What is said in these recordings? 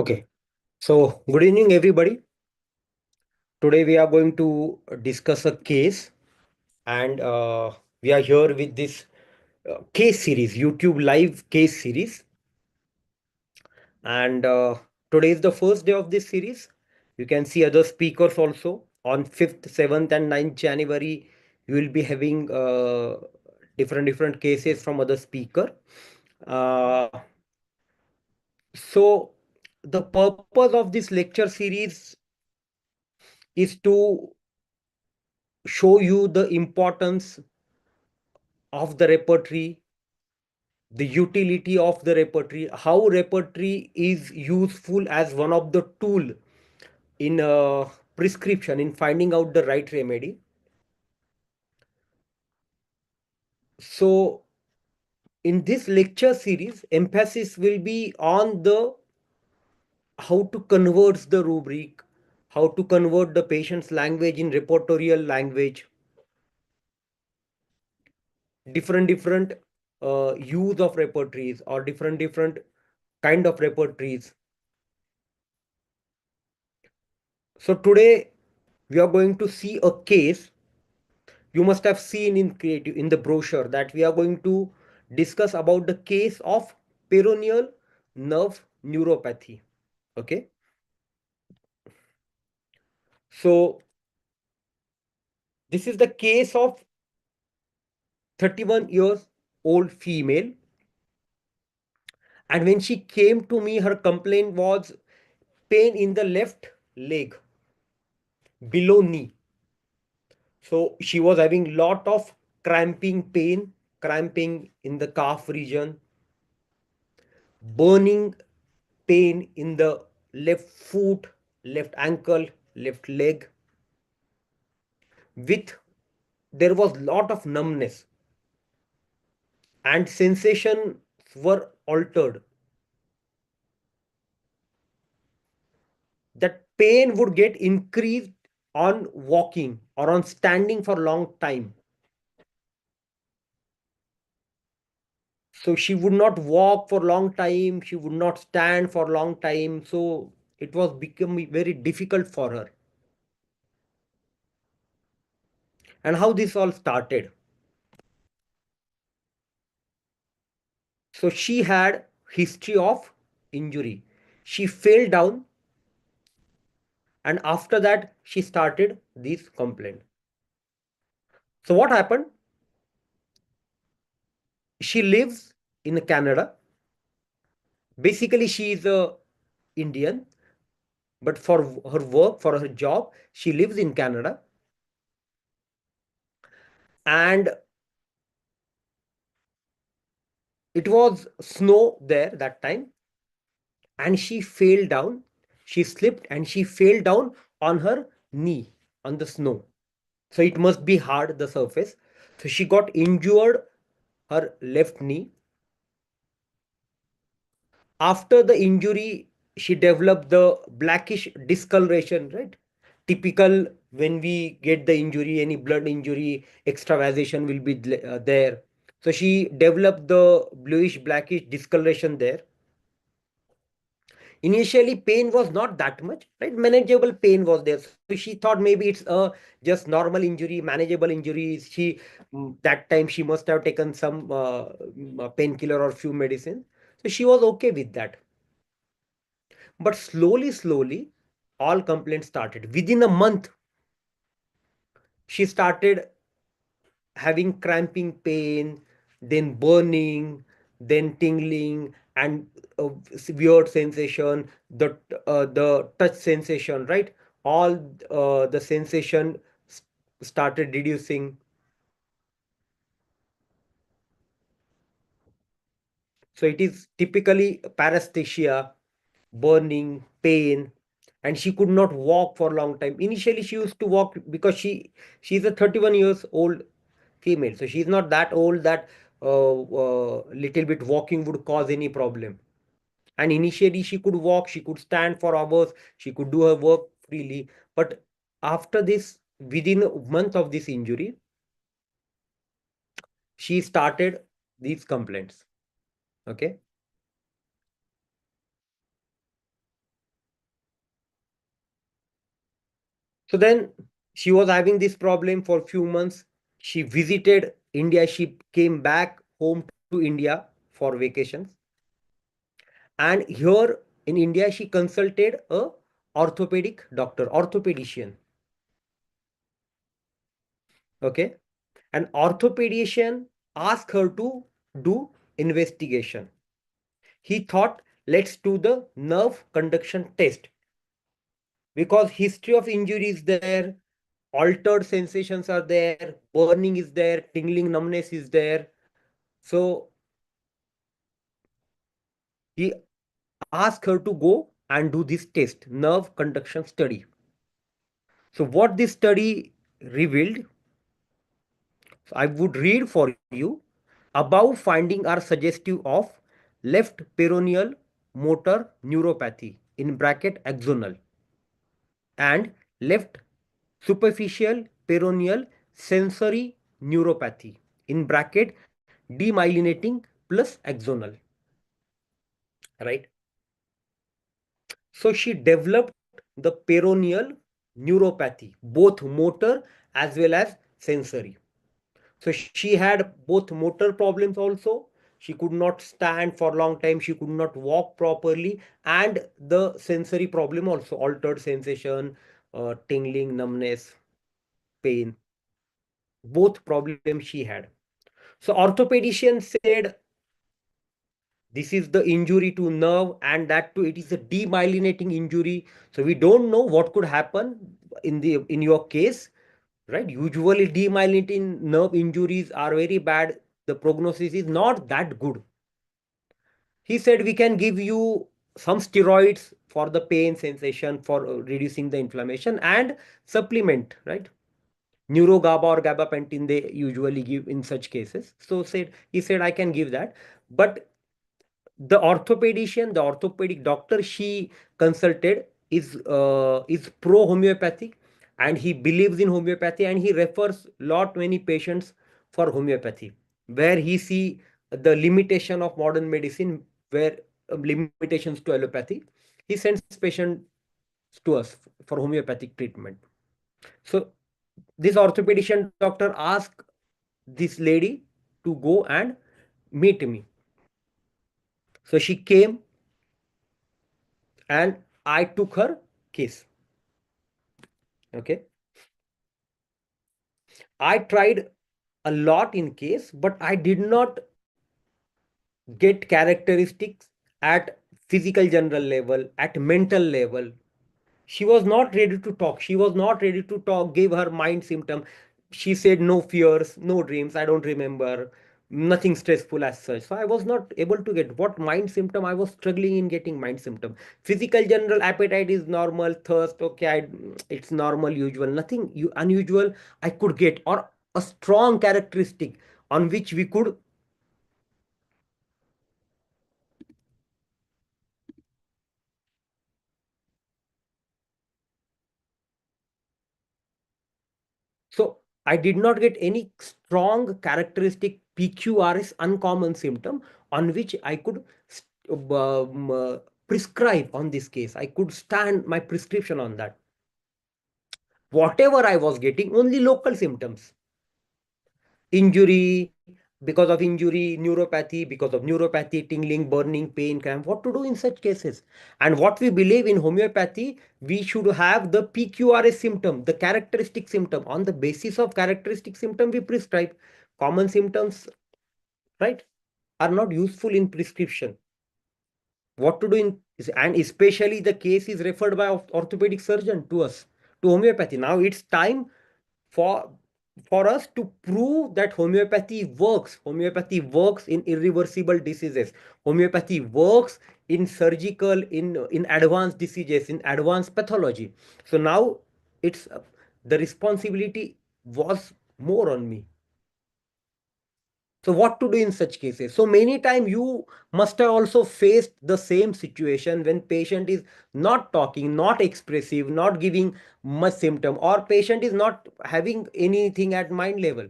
Okay, so good evening, everybody. Today we are going to discuss a case, and we are here with this case series, YouTube live case series. And today is the first day of this series. You can see other speakers also. On 5th, 7th, and 9th January, you will be having different cases from other speaker. Uh, so the purpose of this lecture series is to show you the importance of the repertory, the utility of the repertory, how repertory is useful as one of the tool in prescription, in finding out the right remedy. So in this lecture series, emphasis will be on the how to convert the rubric, how to convert the patient's language in repertorial language, different use of repertories or different kind of repertories. So today we are going to see a case. You must have seen in creative in the brochure that we are going to discuss about the case of peroneal nerve neuropathy. Okay, so this is the case of 31 years old female, and when she came to me, her complaint was pain in the left leg below knee. So she was having lot of cramping pain, cramping in the calf region, burning pain in the left foot, left ankle, left leg. With there was lot of numbness and sensation were altered. That pain would get increased on walking or on standing for long time. So she would not walk for long time, she would not stand for long time. So it was becoming very difficult for her. And how this all started? So she had history of injury. She fell down, and after that she started this complaint. So what happened? She lives in Canada. Basically, she is a Indian, but for her work, for her job, she lives in Canada. And it was snow there that time, and she fell down. She slipped and she fell down on her knee on the snow. So it must be hard, the surface. So she got injured her left knee. After the injury, she developed the blackish discoloration, right? Typical when we get the injury, any blood injury, extravasation will be there. So she developed the bluish blackish discoloration there. Initially, pain was not that much, right? Manageable pain was there. So she thought maybe it's a just normal injury, manageable injury. That time she must have taken some painkiller or few medicines. So she was okay with that. But slowly, all complaints started. Within a month, she started having cramping pain, then burning, then tingling, and weird sensation, the touch sensation, right? All the sensation started reducing. So it is typically paresthesia, burning, pain, and she could not walk for a long time. Initially, she used to walk because she's a 31 years old female, so she's not that old that little bit walking would cause any problem. And initially, she could walk, she could stand for hours, she could do her work freely. But after this, within a month of this injury, she started these complaints. Okay. So then she was having this problem for a few months. She visited India. She came back home to India for vacations. And here in India, she consulted a orthopedic doctor, orthopedician. Okay. An orthopedician asked her to do investigation. He thought, let's do the nerve conduction test because history of injury is there, altered sensations are there, burning is there, tingling numbness is there. So he asked her to go and do this test, nerve conduction study. So what this study revealed, so I would read for you. Above finding are suggestive of left peroneal motor neuropathy in bracket axonal and left superficial peroneal sensory neuropathy in bracket demyelinating plus axonal, right? So she developed the peroneal neuropathy, both motor as well as sensory. So she had both motor problems also. She could not stand for a long time. She could not walk properly. And the sensory problem also, altered sensation, tingling, numbness, pain. Both problems she had. So orthopedician said this is the injury to nerve and that too it is a demyelinating injury. So we don't know what could happen in your case, right? Usually demyelinating nerve injuries are very bad. The prognosis is not that good. He said we can give you some steroids for the pain sensation for reducing the inflammation and supplement, right? Neurogaba or gabapentin they usually give in such cases. So said he said I can give that, but the orthopedician, the orthopedic doctor she consulted is pro homeopathic, and he believes in homeopathy, and he refers lot many patients for homeopathy, where he see the limitation of modern medicine, where limitations to allopathy. He sends patients to us for homeopathic treatment. So this orthopedician doctor asked this lady to go and meet me. So she came and I took her case. Okay. I tried a lot in case, but I did not get characteristics at physical general level, at mental level. She was not ready to talk. She was not ready to talk, gave her mind symptom. She said no fears, no dreams, I don't remember, nothing stressful as such. So I was not able to get what mind symptom. I was struggling in getting mind symptom. Physical general appetite is normal, thirst, okay, it's normal, usual, nothing unusual I could get, or a strong characteristic on which we could. So I did not get any strong characteristic PQRS uncommon symptom on which I could prescribe on this case. I could stand my prescription on that. Whatever I was getting, only local symptoms. Injury, because of injury, neuropathy, because of neuropathy, tingling, burning, pain, cramp. What to do in such cases? And what we believe in homeopathy, we should have the PQRS symptom, the characteristic symptom. On the basis of characteristic symptom, we prescribe. Common symptoms, right, are not useful in prescription. What to do in, and especially the case is referred by orthopedic surgeon to us, to homeopathy. Now it's time for for us to prove that homeopathy works in irreversible diseases, homeopathy works in surgical, in advanced diseases, in advanced pathology. So now it's the responsibility was more on me. So what to do in such cases? So many times you must have also faced the same situation when patient is not talking, not expressive, not giving much symptom, or patient is not having anything at mind level,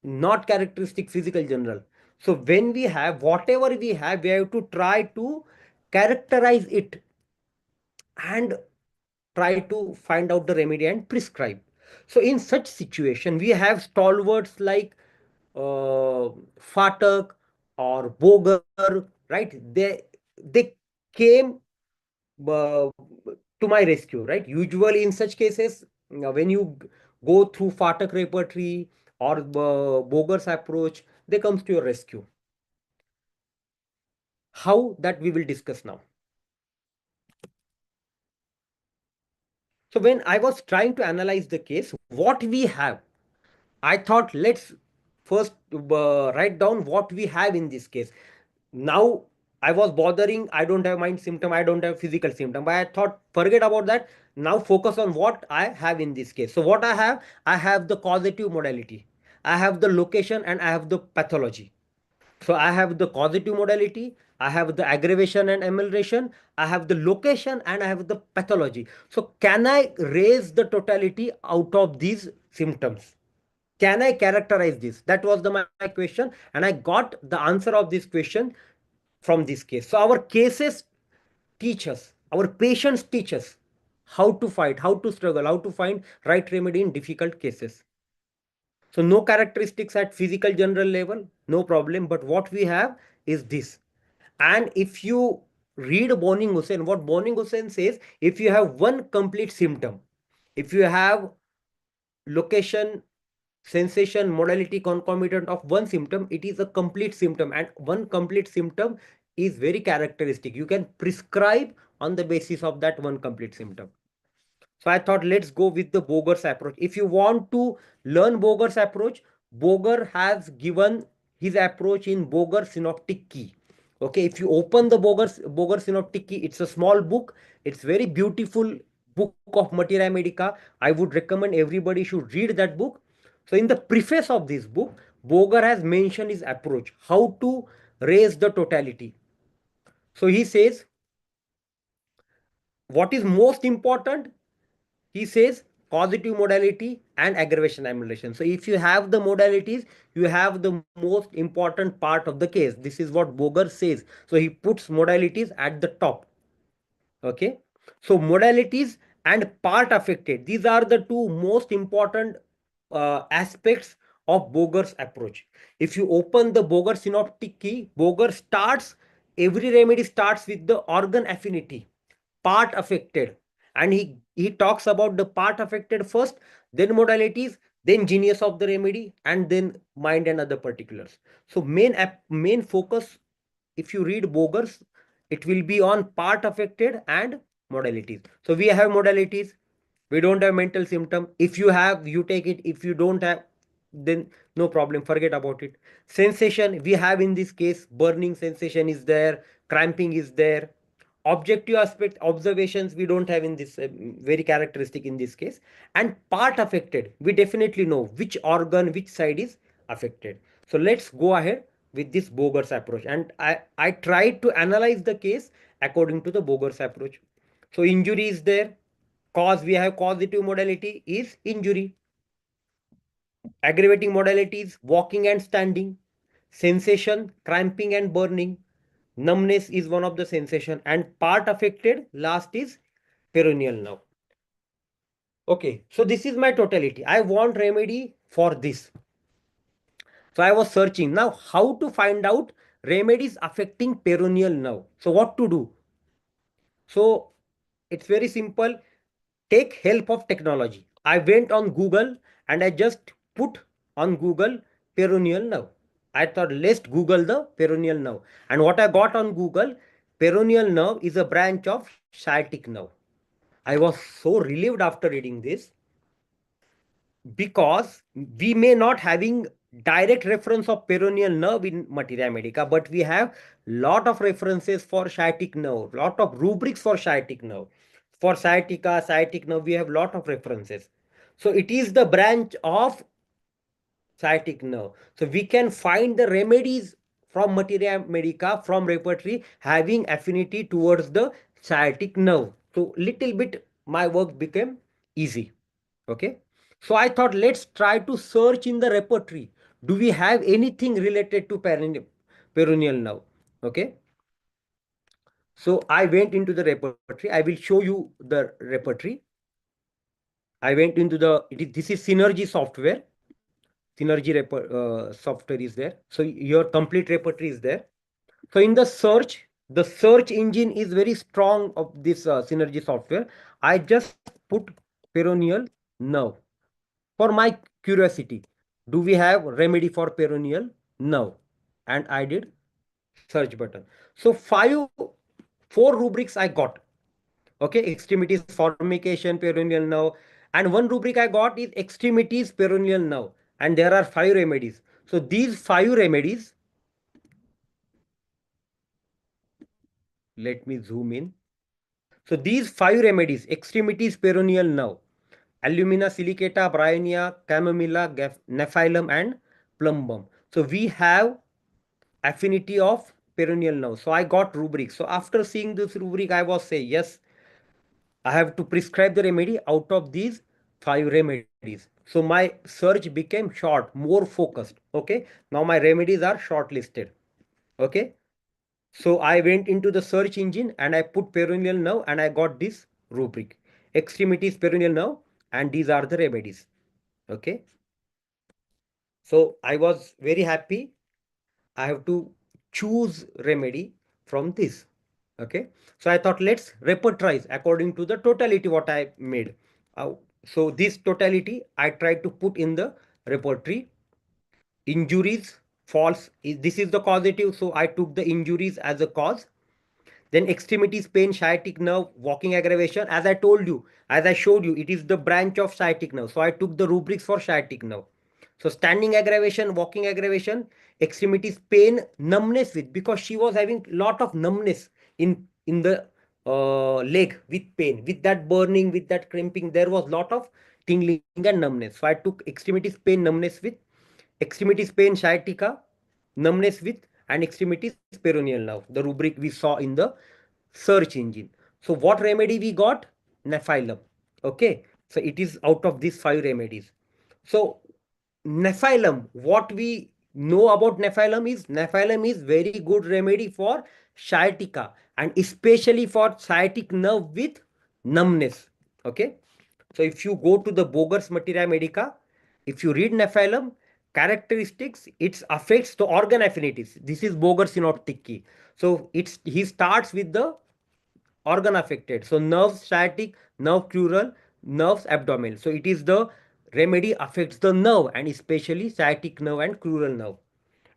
not characteristic physical general. So when we have whatever we have to try to characterize it and try to find out the remedy and prescribe. So in such situation, we have stalwarts like Fatak or Boger, right? They came uh, to my rescue, right? Usually in such cases, when you go through Fatak repertory or Boger's approach, they comes to your rescue. How, that we will discuss now. So when I was trying to analyze the case, what we have, I thought let's first write down what we have in this case. Now I was bothering, I don't have mind symptom, I don't have physical symptom, but I thought forget about that. Now focus on what I have in this case. So what I have the causative modality, I have the location, and I have the pathology. So I have the causative modality, I have the aggravation and amelioration, I have the location, and I have the pathology. So can I raise the totality out of these symptoms? Can I characterize this? That was my question, and I got the answer of this question from this case. So our cases teach us, our patients teach us how to fight, how to struggle, how to find right remedy in difficult cases. So no characteristics at physical general level, no problem. But what we have is this. And if you read Boning Hussain, what Boning Hussain says, if you have one complete symptom, if you have location, sensation, modality concomitant of one symptom, it is a complete symptom. And one complete symptom is very characteristic. You can prescribe on the basis of that one complete symptom. So I thought let's go with the Boger's approach. If you want to learn Boger's approach, Boger has given his approach in Boger Synoptic Key. Okay, if you open the Boger Synoptic Key, it's a small book. It's very beautiful book of Materia Medica. I would recommend everybody should read that book. So in the preface of this book, Boger has mentioned his approach, how to raise the totality. So he says, what is most important? He says causative modality and aggravation amelioration. So if you have the modalities, you have the most important part of the case. This is what Boger says. So he puts modalities at the top. Okay. So modalities and part affected, these are the two most important aspects of Boger's approach. If you open the Boger synoptic key, Boger starts, every remedy starts with the organ affinity, part affected. And he talks about the part affected first, then modalities, then genius of the remedy, and then mind and other particulars. So main focus, if you read Boger's, it will be on part affected and modalities. So we have modalities, we don't have mental symptom. If you have, you take it. If you don't have, then no problem, forget about it. Sensation, we have in this case burning sensation is there, cramping is there. Objective aspect, observations, we don't have in this, very characteristic in this case. And part affected, we definitely know which organ, which side is affected. So let's go ahead with this Boger's approach, and I tried to analyze the case according to the Boger's approach. So injury is there, cause, we have causative modality is injury, aggravating modalities walking and standing, sensation cramping and burning, numbness is one of the sensation, and part affected last is peroneal nerve. Okay, so this is my totality. I want remedy for this. So I was searching now how to find out remedies affecting peroneal nerve. So what to do? So it's very simple. Take help of technology. I went on Google and I just put on Google peroneal nerve. I thought let's Google the peroneal nerve. And what I got on Google, peroneal nerve is a branch of sciatic nerve. I was so relieved after reading this, because we may not having direct reference of peroneal nerve in Materia Medica, but we have lot of references for sciatic nerve, lot of rubrics for sciatic nerve. For sciatica, sciatic nerve, we have lot of references. So it is the branch of sciatic nerve. So we can find the remedies from Materia Medica, from Repertory, having affinity towards the sciatic nerve. So little bit my work became easy. Okay. So I thought let's try to search in the Repertory. Do we have anything related to peroneal nerve? Okay. So I went into the repertory. I will show you the repertory. I went into this is Synergy software. Software is there. So your complete repertory is there. So in the search engine is very strong of this Synergy software. I just put peroneal nerve for my curiosity. Do we have remedy for peroneal nerve? And I did search button. So four rubrics I got. Okay, extremities formication peroneal nerve, and one rubric I got is extremities peroneal nerve, and there are five remedies. So these five remedies, let me zoom in. So these five remedies, extremities peroneal nerve, alumina silicata, bryonia, chamomilla, nephyllum, and plumbum. So we have affinity of peroneal nerve. So I got rubric. So after seeing this rubric, I was say yes, I have to prescribe the remedy out of these five remedies. So my search became short, more focused. Okay. Now my remedies are shortlisted. Okay. So I went into the search engine and I put peroneal nerve and I got this rubric. Extremities peroneal nerve, and these are the remedies. Okay. So I was very happy. I have to choose remedy from this. Okay. So I thought let's repertorize according to the totality what I made. So this totality I tried to put in the repertory. Injuries, false. This is the causative. So I took the injuries as a cause. Then extremities pain, sciatic nerve, walking aggravation. As I told you, as I showed you, it is the branch of sciatic nerve. So I took the rubrics for sciatic nerve. So standing aggravation, walking aggravation, extremities pain, numbness with, because she was having lot of numbness in the leg with pain, with that burning, with that cramping. There was lot of tingling and numbness. So I took extremities pain, numbness with, extremities pain, sciatica, numbness with, and extremities peroneal nerve. The rubric we saw in the search engine. So what remedy we got? Nephyllum. Okay. So it is out of these five remedies. So Nephyllum, what we know about Nephyllum is very good remedy for sciatica and especially for sciatic nerve with numbness. Okay. So if you go to the Boger's Materia Medica, if you read Nephyllum, characteristics, it affects the organ affinities. This is Boger's synoptic key. So he starts with the organ affected. So nerve sciatic, nerve crural, nerves abdominal. So it is the remedy affects the nerve and especially sciatic nerve and crural nerve.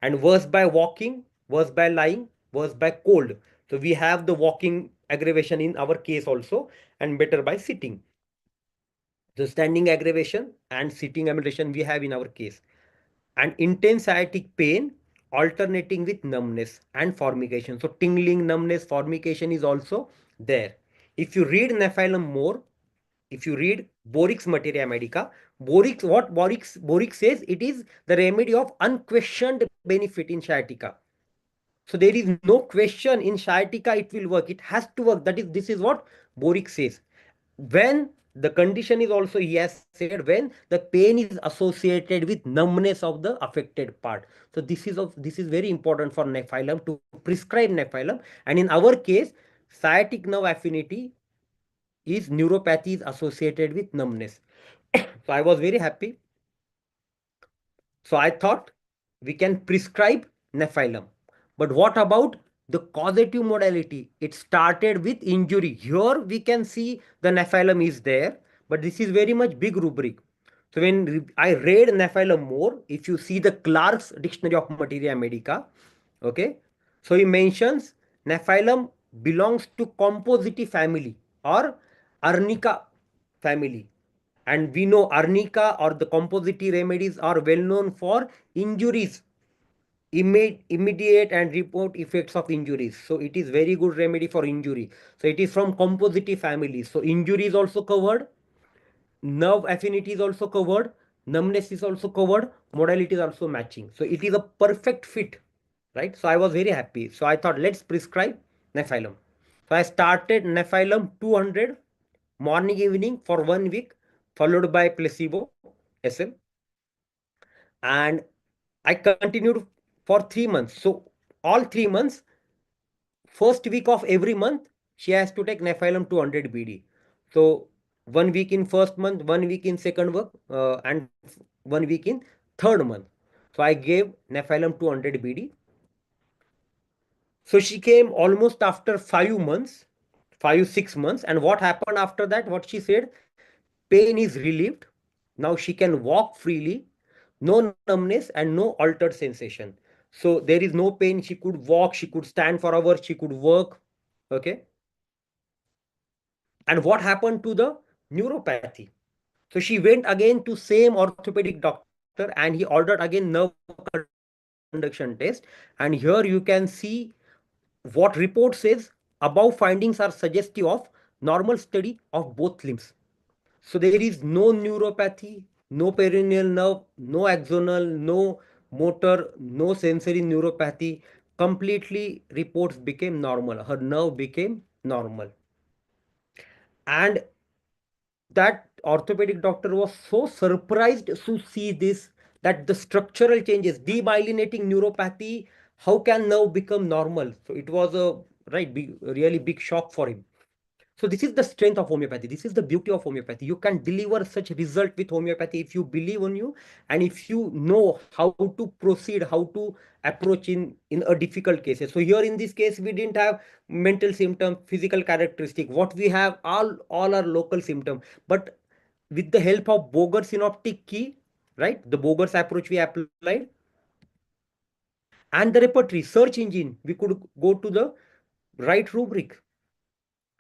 And worse by walking, worse by lying, worse by cold. So we have the walking aggravation in our case also, and better by sitting. The standing aggravation and sitting aggravation we have in our case. And intense sciatic pain alternating with numbness and formication. So tingling, numbness, formication is also there. If you read Nephyllum more, if you read Borix Materia Medica, Borix says it is the remedy of unquestioned benefit in sciatica. So there is no question in sciatica it will work. It has to work. That is, this is what Boric says. When the condition is also, he has said, when the pain is associated with numbness of the affected part. So this is very important for Nephyllum to prescribe Nephyllum. And in our case, sciatic nerve affinity is neuropathy is associated with numbness. So I was very happy. So I thought we can prescribe Nephyllum. But what about the causative modality? It started with injury. Here we can see the Nephyllum is there, but this is very much big rubric. So when I read Nephyllum more, if you see the Clark's Dictionary of Materia Medica, okay, so he mentions Nephyllum belongs to composite family or Arnica family. And we know arnica or the composite remedies are well known for injuries, immediate and report effects of injuries. So it is very good remedy for injury. So it is from composite family. So injury is also covered, nerve affinity is also covered, numbness is also covered, modality is also matching. So it is a perfect fit, right? So I was very happy. So I thought let's prescribe Nephyllum. So I started Nephyllum 200 morning evening for 1 week, followed by placebo SM, and I continued for 3 months. So all 3 months first week of every month, she has to take Nephilim 200 BD. So 1 week in first month, 1 week in second month, and 1 week in third month. So I gave Nephilim 200 BD. So she came almost after 5 months, 5, 6 months. And what happened after that? What she said, pain is relieved. Now she can walk freely, no numbness and no altered sensation. So there is no pain. She could walk, she could stand for hours, she could work. Okay. And what happened to the neuropathy? So she went again to same orthopedic doctor and he ordered again nerve conduction test. And here you can see what report says. Above findings are suggestive of normal study of both limbs. So there is no neuropathy, no perineal nerve, no axonal, no motor, no sensory neuropathy. Completely reports became normal. Her nerve became normal. And that orthopedic doctor was so surprised to see this, that the structural changes, demyelinating neuropathy, how can nerve become normal? So it was a really big shock for him. So this is the strength of homeopathy. This is the beauty of homeopathy. You can deliver such result with homeopathy if you believe on you, and if you know how to proceed, how to approach in a difficult cases. So here in this case, we didn't have mental symptom, physical characteristic. What we have, all are local symptom. But with the help of Boger synoptic key, right? The Boger's approach we applied, and the repertory search engine, we could go to the right rubric,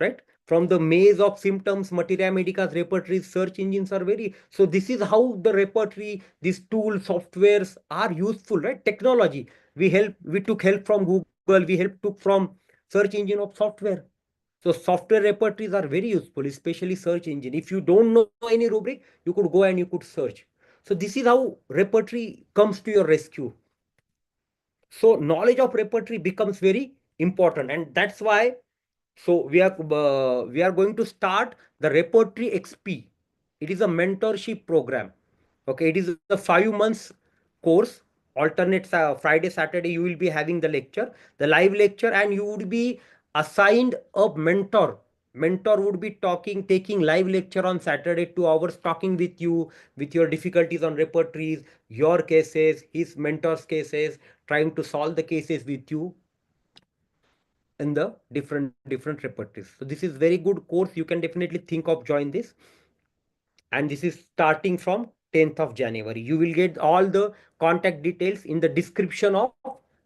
right? From the maze of symptoms, Materia Medica's repertory search engines are very. So this is how the repertory, these tools, softwares are useful, right? Technology. We took help from Google, took from search engine of software. So software repertories are very useful, especially search engine. If you don't know any rubric, you could go and you could search. So this is how repertory comes to your rescue. So knowledge of repertory becomes very important, and that's why we are going to start the Repertory XP. It is a mentorship program. Okay, it is a 5 months course. Alternate Friday, Saturday, you will be having the live lecture, and you would be assigned a mentor. Mentor would be taking live lecture on Saturday, 2 hours, talking with you with your difficulties on repertories, your cases, his mentor's cases, trying to solve the cases with you in the different repertories. So this is very good course. You can definitely think of join this. And this is starting from 10th of January. You will get all the contact details in the description of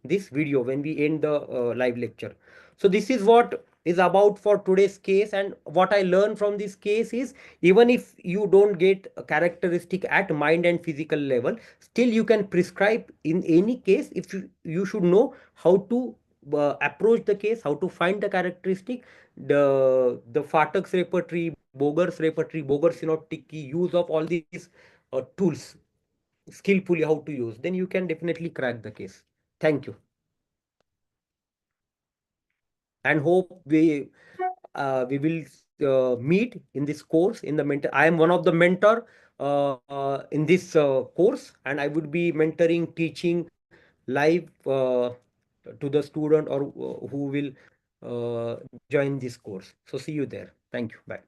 this video when we end the live lecture. So this is what is about for today's case. And what I learned from this case is, even if you don't get a characteristic at mind and physical level, still you can prescribe in any case. If you should know how to approach the case, how to find the characteristic, the Fatak's repertory, Boger synoptic key, use of all these tools skillfully, how to use, then you can definitely crack the case. Thank you, and hope we will meet in this course in the mentor. I am one of the mentor in this course, and I would be mentoring, teaching live to the student or who will join this course. So see you there. Thank you. Bye.